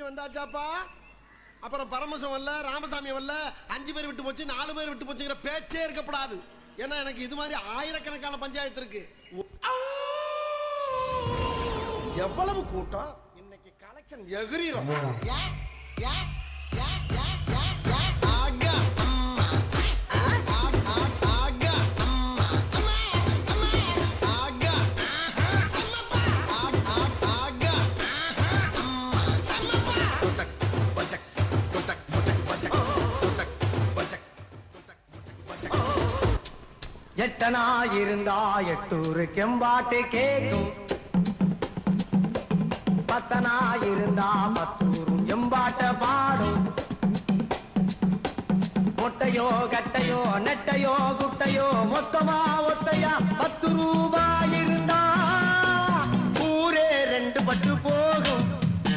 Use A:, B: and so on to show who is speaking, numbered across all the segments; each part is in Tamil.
A: வந்தாச்சாப்பா. அப்புறம் பரமசம் வரல, ராமசாமி வரல, 5 பேர் விட்டு போச்சு, 4 பேர் விட்டு போச்சுங்கிற பேச்சே இருக்கப்படாது. ஏன்னா எனக்கு இது மாதிரி ஆயிரக்கணக்கான பஞ்சாயத்து இருக்கு. எவ்வளவு கூட்டம் இன்னைக்கு கலெக்ஷன் எகிரிரும்.
B: எட்டனா இருந்தா எட்டூரு கெம்பாட்டு கேக்கும், பத்தனா இருந்தா 10 எம்பாட்ட பாடும். மொட்டையோ கட்டையோ நெட்டையோ குட்டையோ மொத்தமா ஒத்தையா 10 ரூபாய் இருந்தா ஊரே 2 பட்டு போகும்.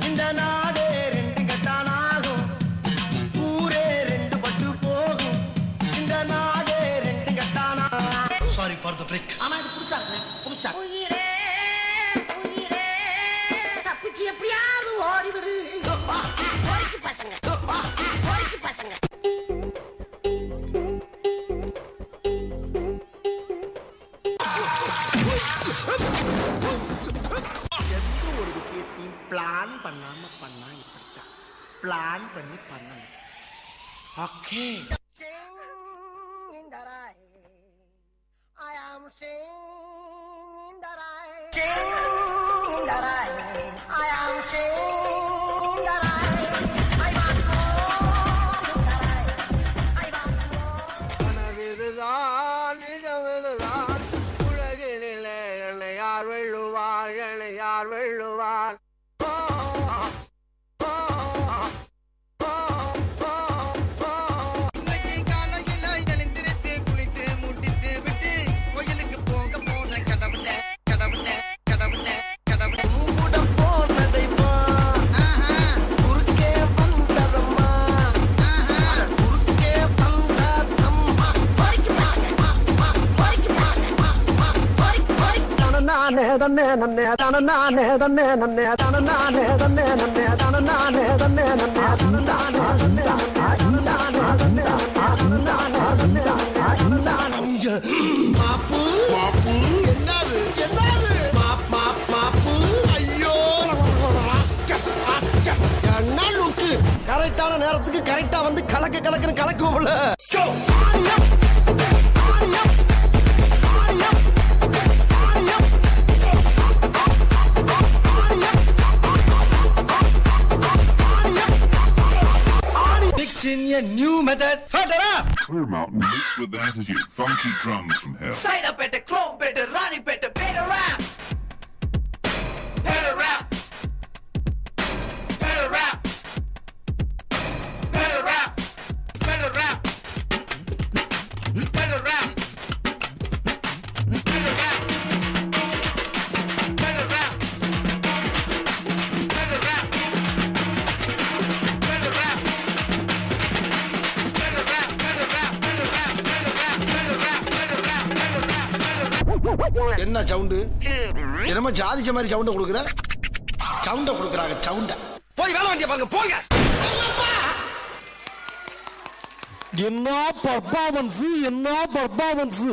B: இந்த நாடே 2 கட்டானாகும். ஊரே 2 பட்டு போகும். இந்த நாடே 2 கட்டானா.
A: Sorry for the break.
B: ஆனா இது புதுசா
C: உயிரே உயிரே தப்பிச்சு எப்படியாவது ஓடிவிடு. போய்க்கு பசங்க போய்க்கு பசங்க.
A: எந்த ஒரு விஷயத்தையும் பிளான் பண்ணாம பண்ணா இப்படித்தான். பிளான் பண்ணி பண்ணணும். Okay.
C: I am singing in the rain. Singing in the rain. I am singing in the rain. I want more in the rain. I want more.
B: கனவிதுதான் நிஜமிதுதான் உலகினிலே என்னை யார் வெல்லுவார், என்னை யார் வெல்லுவார். தன்னே நன்னே தான நானே தன்னே நன்னே தான நானே தன்னே நன்னே தான நானே தன்னே நன்னே தான நானே தன்னே நன்னே
A: மாப்பு மாப்பு என்னது என்னது மாப்பு ஐயோ என்ன லுக்கு. கரெக்டான நேரத்துக்கு கரெக்டா வந்து கலக்குன்னு கலக்குவோம்ல. In your new method.
D: Clear Mountain mixed with attitude, funky drums from hell.
B: Side up at the chrome better, Ronnie better, better rap. Better rap. Better rap. Better rap. Better rap. Better rap. Better rap. Better rap. Better rap. Better rap.
A: என்ன சவுண்டு? என்னமா ஜாதிச்ச மாதிரி சவுண்ட கொடுக்குற? சவுண்ட கொடுக்குறாங்க சவுண்ட. போய் வேலை வண்டிய பாருங்க போங்க.
E: என்ன பர்ஃபார்மன்ஸ், என்ன பர்ஃபார்மன்ஸ்.